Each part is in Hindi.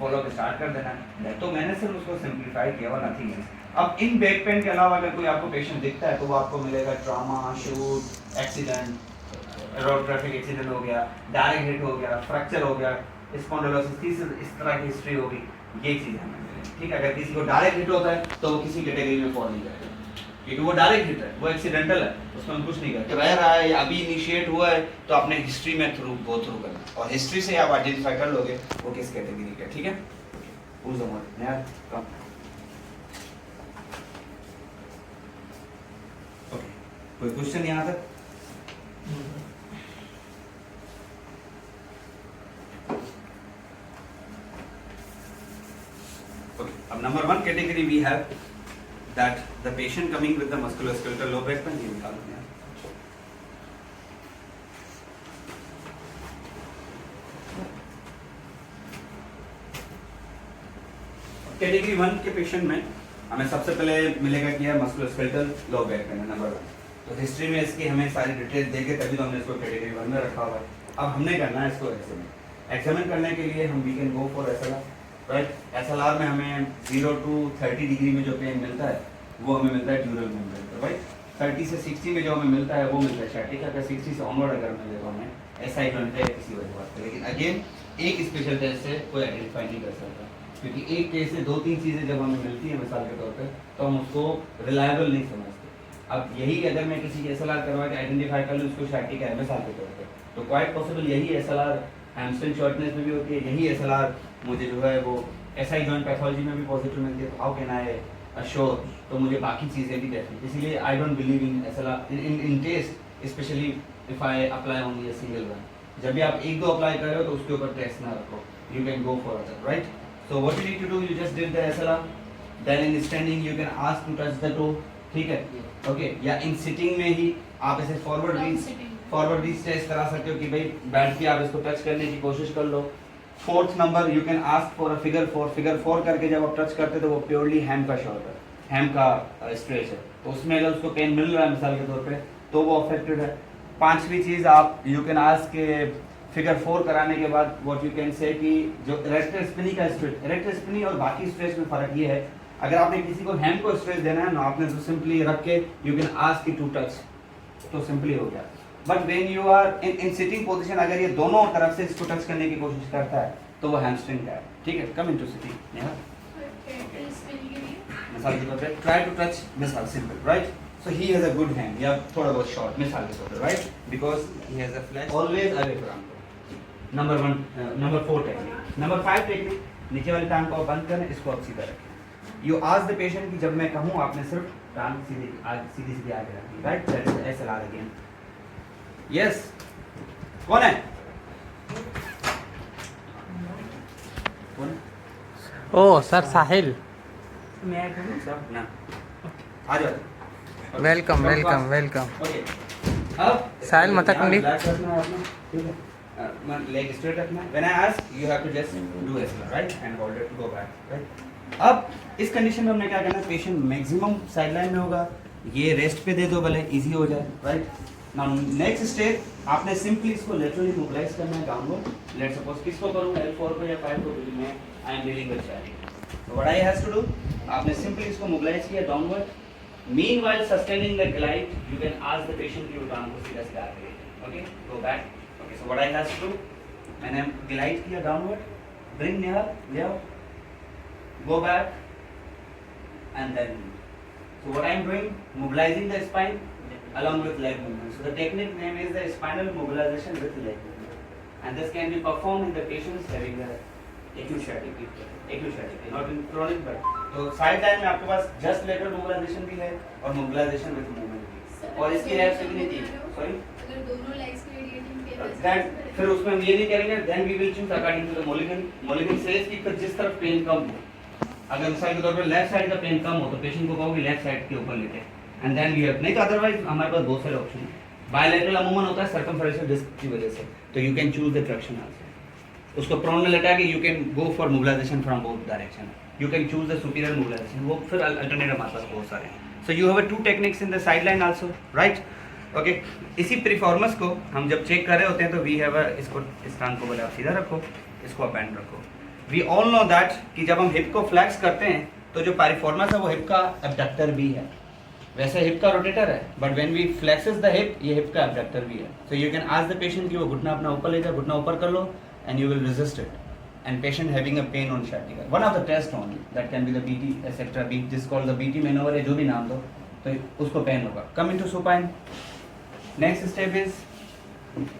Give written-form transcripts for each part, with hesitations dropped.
फॉलो अप स्टार्ट कर देना है। तो मैंने सिर्फ उसको सिंप्लीफाई किया और नथिंग एल्स। अब इन बैक पेन के अलावा अगर कोई आपको पेशेंट दिखता है तो वो आपको मिलेगा trauma, shoot, accident, road traffic accident हो गया, डायरेक्ट हिट हो गया, फ्रैक्चर हो गया, स्पॉन्डिलोसिस, इस तरह की हिस्ट्री होगी, ये चीज़ हमें मिलेगी। ठीक है, अगर किसी को डायरेक्ट हिट होता है तो वो किसी कैटेगरी में फॉल नहीं करेगा, क्योंकि वो डायरेक्ट हिट है, वो एक्सीडेंटल है, उसमें हम कुछ नहीं करते। रह रहा है या अभी इनिशिएट हुआ है तो अपने हिस्ट्री में गो थ्रू करना, और हिस्ट्री से आप आइडेंटिफाई कर लोगे वो किस कैटेगरी का। ठीक है, ओके, कोई क्वेश्चन यहाँ तक? Okay. अब number 1 category we have that the patient coming with the musculoskeletal low back pain, ये निकालो यहाँ। कैटेगरी 1 के पेशेंट में हमें सबसे पहले मिलेगा कि है मस्कुलोस्केलेटल लो बैक पेन है नंबर 1। तो हिस्ट्री में इसकी हमें सारी डिटेल देके तभी तो हमने इसको कैटेगरी 1 में रखा हुआ है। अब हमने करना है इसको एग्जामिन करने के लिए हम we can go for SLR, right. SLR में हमें 0 to 30 डिग्री में जो पेन मिलता है वो हमें मिलता है ड्यूरल मेम्ब्रेन पर, राइट। 30 से 60 में जो हमें मिलता है वो मिलता है स्टैटिक। अगर 60 से ऑनवर्ड अगर मिले तो हमें एसआई बनता है किसी वजह से। लेकिन अगेन एक स्पेशल टेस्ट से कोई आइडेंटिफाई नहीं कर सकता, क्योंकि एक केस से 2-3 चीज़ें जब हमें मिलती है मिसाल के तौर पे तो हम उसको रिलायबल नहीं समझते। अब यही अगर मैं किसी की एसएलआर करवा के आइडेंटिफाई कर लूँ उसको स्टैटिक है मिसाल के तौर पे, तो क्वाइट पॉसिबल यही एसएलआर हैमस्ट्रिंग शॉर्टनेस में भी होती है, यही एसएलआर मुझे जो है वो एसआई जॉइंट पैथोलॉजी में भी पॉजिटिव मिलती है। तो हाउ कैन आई अश्योर, तो मुझे बाकी चीज़ें भी देखनी, इसलिए I don't believe in SLR in test, specially if I apply only a single one. जब भी आप 1-2 अप्लाई कर रहे हो तो उसके ऊपर टेस्ट ना रखो, you can go for other, right. So what you need to do, you just did the SLR, then in standing you can ask to touch the toe, ठीक है, ओके। या इन सिटिंग में ही आप ऐसे फॉरवर्ड रीच टेस्ट करा सकते हो कि भाई बैठ के आप इसको टच करने की कोशिश कर लो। 4th number you can ask for a figure 4 करके जब आप टच करते तो वो प्योरली हैम का शॉट है, हैम का स्ट्रेच है, तो उसमें अगर उसको पेन मिल रहा है मिसाल के तौर पे तो वो अफेक्टेड है। 5वीं चीज़ आप यू कैन आस्क के फिगर 4 कराने के बाद व्हाट यू कैन से कि जो इरेक्टर स्पिनी का स्ट्रेच, इरेक्टर स्पिनी और बाकी स्ट्रेच में फ़र्क ये है, अगर आपने किसी को हैम को स्ट्रेच देना है ना, आपने तो सिंपली रख के you can ask to touch, तो सिंपली हो गया। But when you are in sitting position, अगर ये दोनों तरफ से इसको टच करने की कोशिश करता है तो वो हैमस्ट्रिंग का है, ठीक है। कम इनटू सिटिंग मिसाल के तौर पे ट्राई टू टच मिसाल simple, right. So he has a good hand, या थोड़ा बहुत शॉर्ट मिसाल के तौर पे, right, because he has a flash always away from number 4 technique. Number 5 technique, नीचे वाली टांग को बंद करें, इसको आप सीधा रखें। यू आस्क द पेशेंट कि जब मैं कहूँ आपने सिर्फ टांग सीधी आगे रखनी, right. That is SLR again. Yes, कौन है? ओ सर साहिल, मैं कहूँ सर ना, आ जाओ। Welcome welcome welcome. ओके, अब साहिल मत कंडी, ठीक है, लेग स्ट्रेट रखना है। When I ask you have to just do SLR, right, and hold it, go back, right. अब इस कंडीशन में हमने क्या करना है, पेशेंट मैक्सिमम साइडलाइन में होगा, ये रेस्ट पे दे दो भले इजी हो जाए, राइट। नाउ नेक्स्ट स्टेप, आपने सिंपली इसको लेटरली मोबिलाइज करना है डाउनवर्ड। लेट्स सपोज किसको करूं, L4 को या 5 को, मैं I am dealing with charity, तो what I has to do, आपने सिंपली इसको मोबिलाइज किया downward. Meanwhile, sustaining the glide, you can ask the patient कि वो टांग को सीधा सीधा आगे, okay, go back, okay. So what I have to do, मैंने glide किया downward, bring near, ले आओ, go back, and then, so what I am doing, mobilizing the spine along with leg movement. So the technique name is the spinal mobilization with leg movement, and this can be performed in the patients having a acute sciatic, not in chronic but तो साइड लाइन में आपके पास जस्ट लेटरल मोबिलाइजेशन भी है और मोबिलाइजेशन विद मूवमेंट भी, और इसकी रिएक्टिविटी, सॉरी, अगर दोनों लेग्स में रेडिएटिंग पेन दैट, फिर उसमें हम ये नहीं करेंगे, then we will choose according to the Mulligan says कि जिस तरफ पेन कम हो, अगर मिसाल के तौर पे लेफ्ट साइड का पेन कम हो तो पेशेंट को कहोगे लेफ्ट साइड के ऊपर लेटे, एंड देन वी हैव, नहीं तो अदरवाइज हमारे पास बहुत सारे ऑप्शन है। बायलैटरल अमूमन होता है सर्कमफेरेंशियल डिस्क की वजह से, तो you can choose the traction also, उसको प्रोन में लेटा के you can go for mobilisation from both direction, you can choose the superior mobilization, वो फिर अल्टरनेट हमारे पास बहुत सारे हैं। So you have 2 techniques in the sideline also, right? Okay, इसी प्रीफॉर्मस को हम जब चेक कर रहे होते हैं तो वी हैव इसको, इस टांग को बोले आप सीधा रखो, इसको आप बैंड रखो, वी ऑल नो दैट कि जब हम हिप को फ्लैक्स करते हैं तो जो पाइरिफॉर्मस है वो हिप का एब्डक्टर भी है, वैसे हिप का रोटेटर है, but when we flexes the hip, ये हिप का एब्डक्टर भी है. So you can ask the patient कि वो घुटना अपना ऊपर ले जाए, घुटना ऊपर कर लो, and you will resist it. And patient having a pain on sciatica. One of the tests only that can be the BT etc. This called the BT maneuver है, जो भी नाम दो तो उसको पेन होगा. Come into supine. Next step is okay.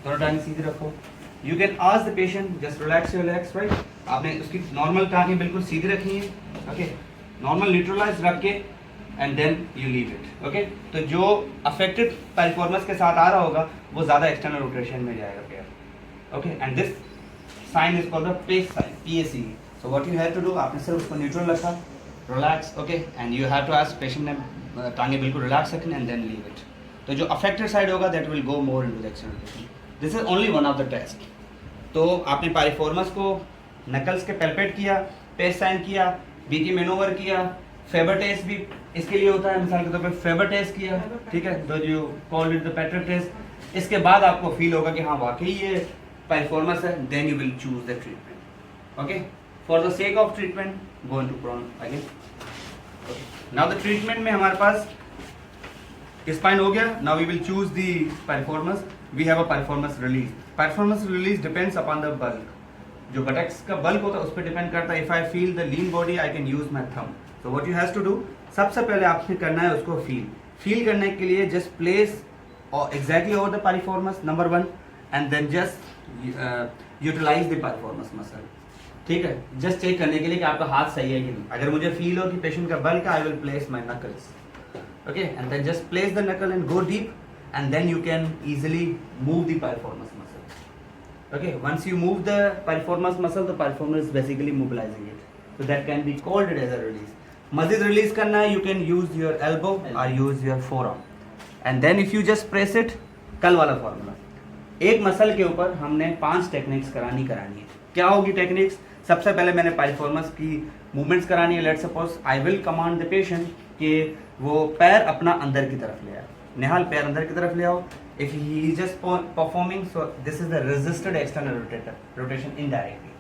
थोड़ा टांग सीधी रखो. You can ask the patient just relax your legs, right? आपने उसकी नॉर्मल टांगें बिल्कुल सीधी रखनी है, okay? नॉर्मल न्यूट्रलाइज रख के and then you leave it, okay? तो जो affected piriformis के साथ आ रहा होगा वो ज़्यादा external rotation में जाएगा पैर, okay? And this sign is called the PACE sign, PACE. So what you have to do, आपने सिर्फ उसको न्यूट्रल रखा, relax, okay, and you have to ask patient ने टांगे बिल्कुल relax रखनी and then leave it. तो जो affected side होगा that will go more into the external rotation. This is only one of the test. तो आपने पाइरिफॉर्मस को नकल्स के पैल्पेट किया, PACE sign किया, BT मैनोवर किया, फेबर टेस्ट भी इसके लिए होता है, मिसाल के तौर पे फेबर टेस्ट किया, ठीक है, तो जो called it the Patrick test. इसके बाद आपको फील होगा कि हाँ वाकई ये पाइरिफॉर्मस है, then you will choose the treatment. Okay, for the sake of treatment go into prone again. Okay. Now the treatment में हमारे पास spine हो गया. Now we will choose the piriformis. We have a piriformis release. Piriformis release depends upon the bulk. जो buttocks का bulk होता है उस पर डिपेंड करता है. If I feel the lean body I can use my thumb. So what you has to do, सबसे पहले आपने करना है उसको feel करने के लिए just place exactly over the piriformis number 1 and then just utilise the performance muscle. ठीक है, जस्ट चेक करने के लिए कि आपका हाथ सही है कि नहीं. अगर मुझे फील हो कि पेशेंट का बल्क है, I will place my knuckles, okay, and then just place the knuckle and go deep and then you can easily move the performance muscle. Okay, once you move the performance muscle, the performance basically mobilising it, so that can be called it as a release. मजीद रिलीज करना है, you can use your elbow और use your forearm and then if you just press it, कल वाला फॉर्मूला, एक मसल के ऊपर हमने 5 टेक्निक्स करानी है. क्या होगी टेक्निक्स? सबसे पहले मैंने पाइरिफॉर्मस की मूवमेंट्स करानी है. Let's suppose I will command the patient कि वो पैर अपना अंदर की तरफ ले आए. निहाल पैर अंदर की तरफ ले आओ. If he is just performing, so this is the resisted external rotation indirectly.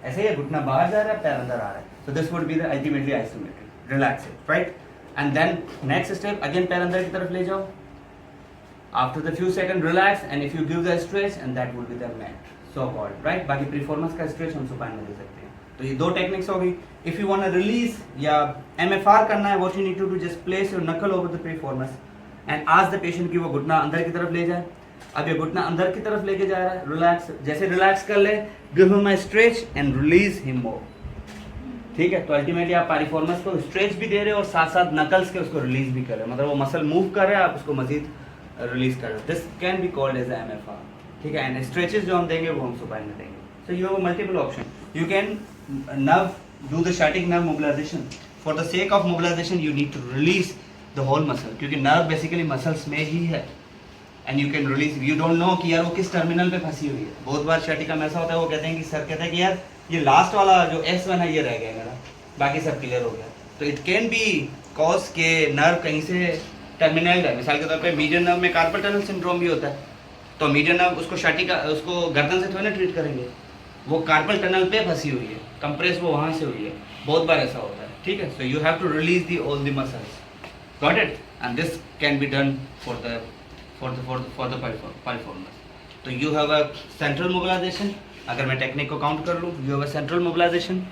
ऐसे ही घुटना बाहर जा रहा है, पैर अंदर आ रहा है, so this would be the ultimately isometric. Relax it, right, and then next step again पैर अंदर की तरफ ले जाओ. After the few seconds relax and if you give the stretch and that will be the mat, so called, right? बाकी piriformis का stretch हम सुपाइन में दे सकते हैं. तो ये 2 टेक्निक्स हो गई. If you want to release या MFR करना है, what you need to do, just place your knuckle over the piriformis and ask the patient कि वो घुटना अंदर की तरफ ले जाए. अब ये घुटना अंदर की तरफ लेके जा रहा है, रिलैक्स, जैसे रिलैक्स कर ले, give him a stretch and release him more. ठीक है, तो अल्टीमेटली आप पाइरिफॉर्मस को स्ट्रेच भी दे रहे हो और साथ साथ नकल्स के उसको रिलीज भी कर रहे हो, मतलब वो मसल मूव कर रहे हैं, आप उसको मजीद रिलीज कर रहे हो. This can be called as MFR. ठीक है, एंड स्ट्रेचेस जो हम देंगे वो हम सुपाइन में देंगे. So you have multiple option. You can nerve do the static nerve mobilisation. For the sake of mobilisation you need to release the whole muscle, क्योंकि नर्व बेसिकली मसल्स में ही है and you can release. You don't know कि यार वो किस टर्मिनल पे फंसी हुई है. बहुत बार स्टैटिका में ऐसा होता है, वो कहते हैं कि सर कहते हैं कि यार ये लास्ट वाला जो S1 है ये रह गया मेरा, बाकी सब क्लियर हो गया. तो इट कैन बी कॉज के नर्व कहीं से टर्मिनल है. मिसाल के तौर पे मीडियन नर्व में कार्पल टनल सिंड्रोम भी होता है, तो मीडियन नर्व उसको स्टैटिका, उसको गर्दन से थोड़ी ना ट्रीट करेंगे, वो कार्पल टनल पे फंसी हुई है, कंप्रेस वो वहाँ से हुई है. बहुत बार ऐसा होता है. ठीक है, so you have to release the all the muscles. Got it? And this can be done for the performance. तो you have a central mobilisation. अगर मैं टेक्निक को काउंट कर लूँ, you have a central mobilisation,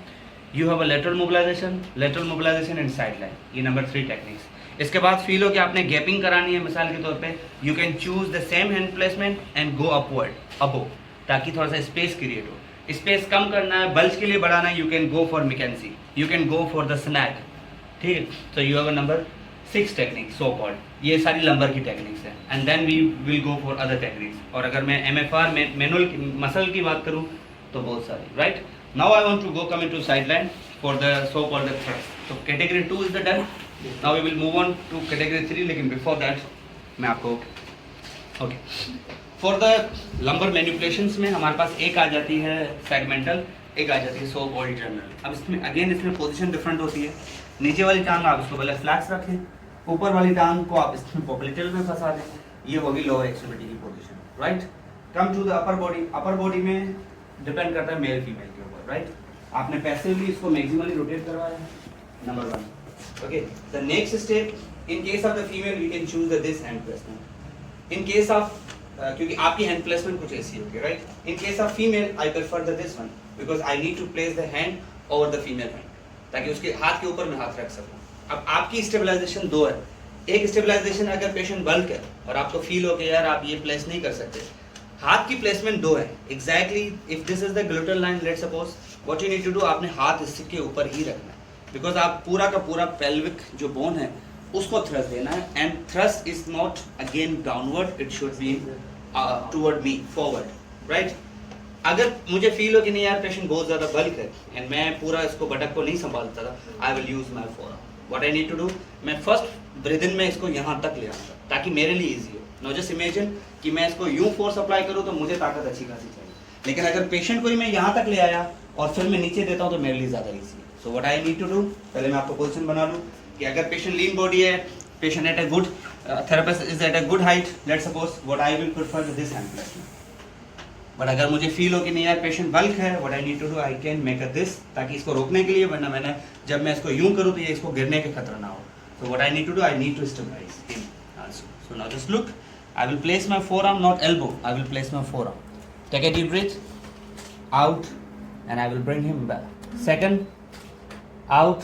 you have a lateral mobilisation and side line. ये नंबर 3 टेक्निक्स. इसके बाद फील हो कि आपने गैपिंग करानी है, मिसाल के तौर पे you can choose the same hand placement and go upward above, ताकि थोड़ा सा स्पेस क्रिएट हो. स्पेस कम करना है, बल्ज के लिए बढ़ाना है, you can go for McKenzie, you can go for the snag. ठीक है, तो you have a number 6 technique so called. ये सारी लंबर की टेक्निक्स हैं and then we will go for other techniques. और अगर मैं MFR मैनुअल मसल की बात करूँ तो बहुत सारी. Right, now I want to go come into sideline for the so called the thrust. तो category 2 is the done. Now we will move on to category 3, लेकिन before that मैं आपको okay for the lumbar manipulations में हमारे पास एक आ जाती है segmental, एक आ जाती है so called general. अब इसमें again इसमें पोजीशन डिफरेंट होती है. नीचे वाली टांग आप इसको पहले फ्लैक्स रखें, ऊपर वाली टांग को आप इसमें पोप्लेटेल में फंसा दें. ये होगी लोअर एक्सट्रीमिटी की position. Right, come to the upper body. Upper body में डिपेंड करता है मेल फीमेल के ऊपर. Forward, right? आपने पैसिवली इसको मैक्सिमली रोटेट करवाया है, number 1. Okay, the next step, in case of the female we can choose this hand placement. In case of क्योंकि आपकी हैंड प्लेसमेंट कुछ ऐसी होगी, right? In case of female I prefer this one because I need to place the hand over the female hand, ताकि उसके हाथ के ऊपर मैं हाथ रख सकूं. अब आपकी स्टेबलाइजेशन 2 है. एक स्टेबलाइजेशन अगर पेशेंट बल्क है और आपको फील हो कि यार आप ये प्लेस नहीं कर सकते, हाथ की प्लेसमेंट 2 है. Exactly if this is the gluteal line, let's suppose, what you need to do, आपने हाथ इसके ऊपर ही रखना है बिकॉज आप पूरा का पूरा पेल्विक जो बोन है उसको थ्रस्ट देना है. And thrust is not again downward, it should be toward me, forward, right? अगर मुझे फील हो कि नहीं यार पेशेंट बहुत ज़्यादा बल्क है एंड मैं पूरा इसको बटक को नहीं संभालता था, I will use my forearm. What I need to do, मैं फर्स्ट ब्रीथ इन में इसको यहाँ तक ले आऊँगा ताकि मेरे लिए ईजी हो. नो जस्ट इमेजिन कि मैं इसको यूँ फोर्स अप्लाई करूँ तो मुझे ताकत अच्छी खासी चाहिए, लेकिन अगर पेशेंट को ही मैं यहाँ तक ले आया और फिर मैं नीचे देता हूँ तो मेरे लिए ज़्यादा ईजी है. So what I need to do, पहले मैं आपको पोजिशन बना लूँ कि अगर पेशेंट लीन बॉडी है, patient at a good, therapist is at a good height, let's suppose, what I will prefer this hand placement. But अगर मुझे फील हो कि नहीं यार पेशेंट बल्क है, what I need to do, I can make a this, ताकि इसको रोकने के लिए, वरना मैंने जब मैं इसको यूं करूं तो ये इसको गिरने के खतरा ना हो. So what I need to do, I need to stabilise him also. So now just look, I will place my forearm, not elbow, I will place my forearm. Take a deep breath out and I will bring him back. Second, out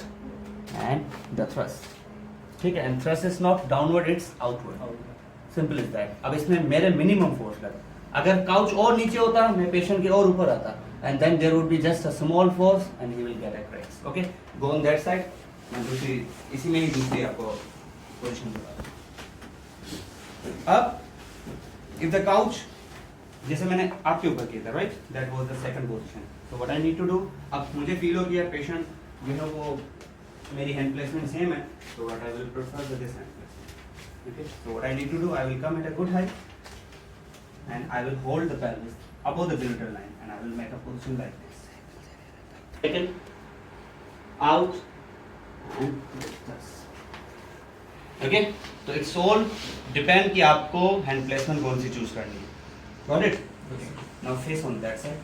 and the thrust. ठीक है, and thrust is not downward, it's outward. Simple is that. अब इसमें मेरे मिनिमम फोर्स लगा. अगर काउच और नीचे होता मैं पेशेंट के और ऊपर आता, and then there would be just a small force and he will get a cracks. Okay, go on that side. मैं दूसरी इसी में ही दूसरी आपको पोजीशन बता दूं. अब इफ द काउच, जैसे मैंने आपके ऊपर किया था, right, that was the second position. So what I need to do, अब मुझे फील हो गया पेशेंट जो है वो मेरी हैंड प्लेसमेंट सेम है, so what I will prefer this hand placement. Okay, so what I need to do, I will come at a good height and I will hold the pelvis above the gluteal line and I will make a position like this. Second, out and thus. Okay, so it's all depend कि आपको hand placement कौन सी choose करनी है. Got it? Okay. Now face on that side.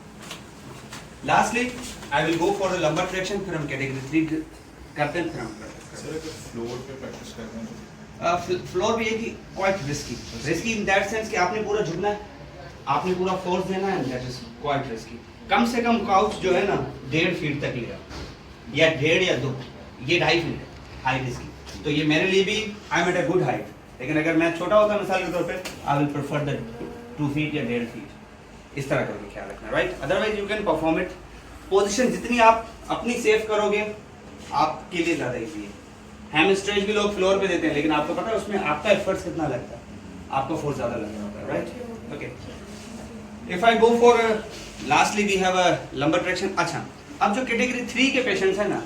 Lastly, I will go for the lumbar traction. फिर हम category 3 करते हैं, फिर हम फ्लोर पे प्रैक्टिस करते हैं. फ्लोर भी है कि quite risky in that sense कि आपने पूरा झुकना है, आपने पूरा फोर्स देना है, दैट इज क्वाइट रिस्की. कम से कम काउच जो है ना 1.5 फीट तक ले आओ, या 1.5 या 2, ये 2.5 फीट है हाइट इसकी. तो ये मेरे लिए भी I am eight a good height. लेकिन अगर मैं छोटा होता मिसाल के तौर पे, आई विल प्रेफर द 2 फीट या 1.5 फीट. इस तरह करके ख्याल रखना, right? Otherwise you can perform it. Position जितनी आप अपनी सेफ करोगे आपके लिए ज़्यादा इजी है. हैम स्ट्रेच भी लोग फ्लोर पे देते हैं, लेकिन आपको पता है उसमें आपका एफर्ट्स कितना लगता है, आपको फोर्स ज़्यादा लग रहा होता है, right? Okay, if I go for lastly we have a lumbar traction. अच्छा, अब जो कैटेगरी 3 के पेशेंट्स हैं ना,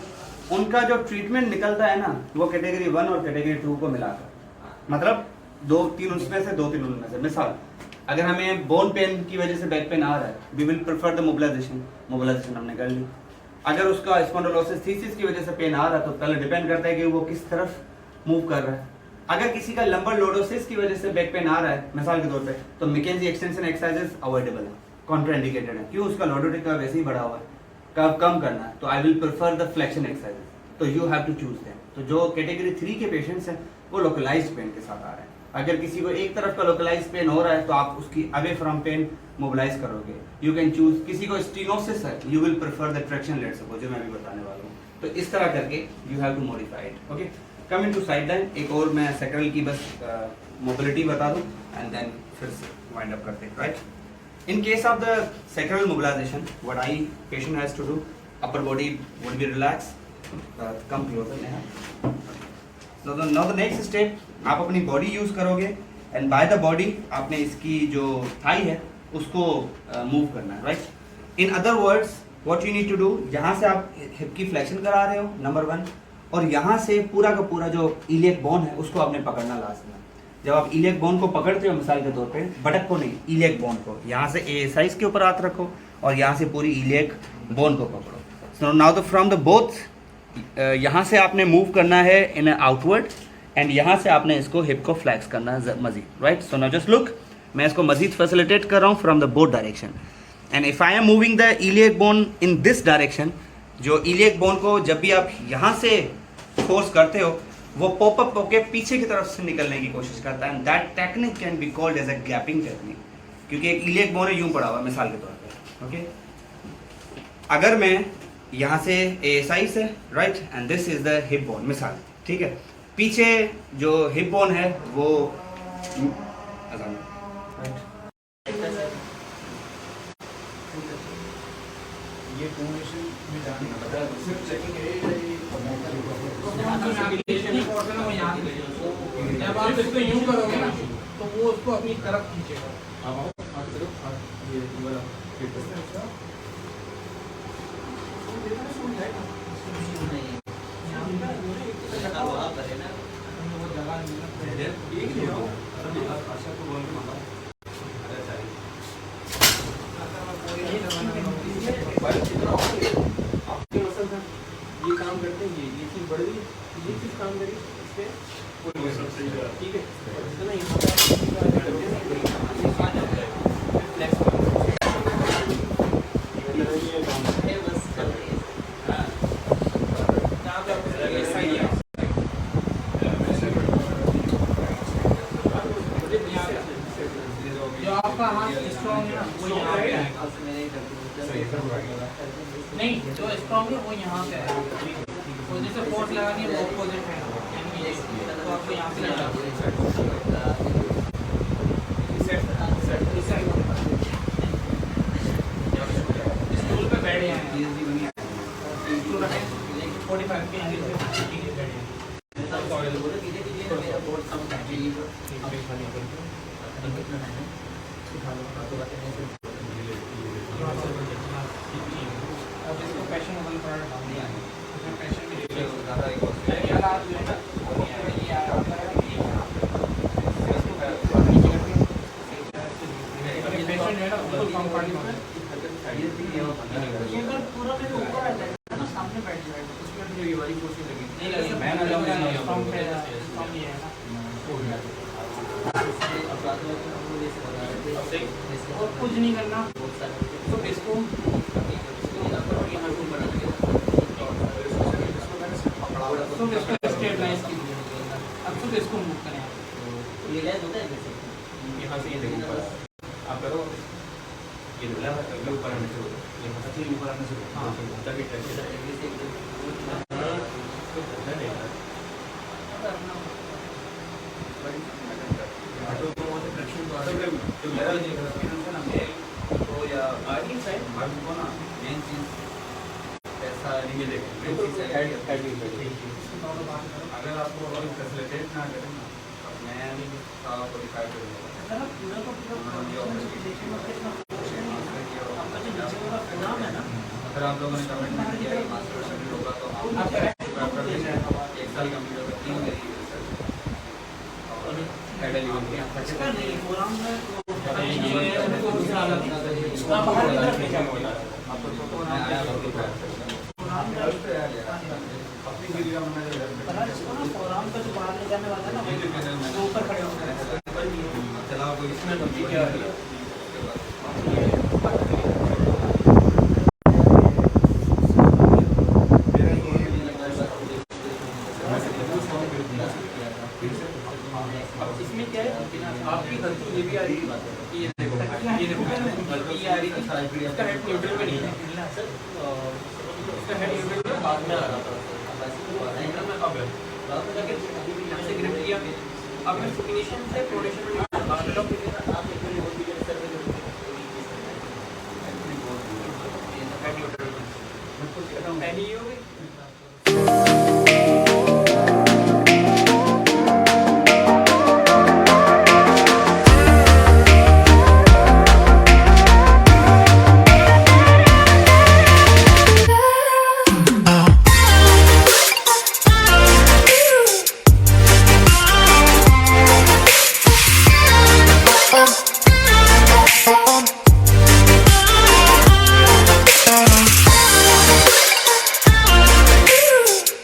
उनका जो ट्रीटमेंट निकलता है ना, वो कैटेगरी 1 और कैटेगरी 2 को मिलाकर, मतलब 2-3 उसमें से 2-3 उनमें से. मिसाल, अगर हमें बोन पेन की वजह से बैक पेन आ रहा है, we will prefer the mobilisation हमने कर ली. अगर उसका स्पॉन्डिलोसिस की वजह से पेन आ रहा है तो पहले डिपेंड करता है कि वो किस तरफ मूव कर रहा है. अगर किसी का लंबर लोडोसिस की वजह से बैक पेन आ रहा है मिसाल के तौर पे, तो मैकेंजी एक्सटेंशन एक्सरसाइजेस अवॉइडेबल है, कॉन्ट्राइंडिकेटेड है. क्यों? उसका लॉर्डोटिक का वैसे ही बढ़ा हुआ है, कब कम करना है, तो I will prefer the flexion exercises. तो you have to choose them. तो जो कैटेगरी 3 के पेशेंट्स हैं वो लोकलाइज्ड पेन के साथ आ रहे हैं. अगर किसी को एक तरफ का लोकलाइज पेन हो रहा है तो आप उसकी अवे फ्रॉम पेन मोबिलाइज करोगे. You can choose. किसी को स्टीनोसिस है, you will prefer the traction, let's suppose, जो मैं अभी बताने वाला हूँ. तो इस तरह करके you have to modify it. Okay, come into side line. एक और मैं सैक्रल की बस मोबिलिटी बता दूँ एंड देन फिर से वाइंड अप करते हैं, right? In case of the sacral mobilisation, what I patient has to do, upper body would be relax, come closer यहाँ. So now the next step, आप अपनी बॉडी यूज करोगे एंड बाय द बॉडी आपने इसकी जो थाई है उसको मूव करना है, right? In other words what you need to do, यहाँ से आप हिप की फ्लेक्शन करा रहे हो, नंबर 1, और यहाँ से पूरा का पूरा जो इलियक बोन है उसको आपने पकड़ना लास्ट में. जब आप इलियक बोन को पकड़ते हो मिसाल के तौर पे, बटक को नहीं, इलियक बोन को, यहाँ से ए साइज के ऊपर हाथ रखो और यहाँ से पूरी इलियक बोन को पकड़ो. So now the from the both, यहाँ से आपने मूव करना है इन आउटवर्ड एंड यहाँ से आपने इसको हिप को फ्लैक्स करना है मजीद, right? So now just look, मैं इसको मजीद फैसिलिटेट कर रहा हूँ from the both direction. And if I am moving the iliac bone in this direction, जो इलियक बोन को जब भी आप यहाँ से फोर्स करते हो वो पॉपअप होके पीछे की तरफ से निकलने की कोशिश करता है, and that technique can be called as a gapping technique, क्योंकि एक इलियक बोन है यूं पड़ा हुआ मिसाल के तौर पर। ओके, अगर मैं यहाँ से ASI से right and this is the hip bone मिसाल, ठीक है, पीछे जो हिप बोन है वो ये कोऑर्डिनेशन में जाने का सिर्फ चेकिंग है जब आप इसको यूं करोगे ना तो वो उसको अपनी तरफ खींचेगा। ये काम करते हैं, ये चीज बढ़ गई, ये चीज काम करी इस पे, ठीक है, इतना यहाँ जो आपका हाथ स्ट्रॉन्ग है ना वो यहाँ पे आएगा, नहीं जो स्ट्रॉन्ग है वो यहाँ पे आएगा, तो जैसे फोर्स लगानी है वो अपोजिट है, यानी तो आपको यहाँ से लगाना स्टूल पे बैठे हैं, स्टूल रखें 45 के एंगल पे बैठे हैं। अब इसको पैशन वाला प्रोडक्ट डाल दिया है, इसमें पैशन भी देखिए यार आप जो है ना ये पैशन जो है ना बिल्कुल कंफर्टेबल है, ये अगर पूरा मेरे ऊपर आ जाए ना सामने बैठ जाएगा उसमें भी ये वाली कोशिश लगी नहीं लगी, मैं ना स्ट्रांग है स्ट्रांग ये है ना और कुछ नहीं करना, तो इसको स्टेबलाइज कीजिए, अब खुद इसको मूव करें, ये लैस होता है जैसे यहाँ से ये देखो आप करो ये ऊपर आने से यहाँ से ऊपर आने से हाँ तभी अगर आपको फैसिलिटेट ना करें ना मैं क्वालिफाई करूँगा अगर आप लोगों ने कमेंट नहीं किया मास्टर होगा तो आप एक साल कंप्यूटर का 3 मेरी ऊपर खड़े होते हैं चलाओ कोई इसमें इसमें क्या है आपकी गलती ये भी आ रही है कि ये देखो गलती ये आ रही है इसका हेड न्यूट्रल में नहीं है, इसका हेड न्यूट्रल में बाद में आ रहा था, अब यहाँ से ग्रिप किया, अब मैं फिनिशिंग से प्रोडक्शन में हेड न्यूट्रल में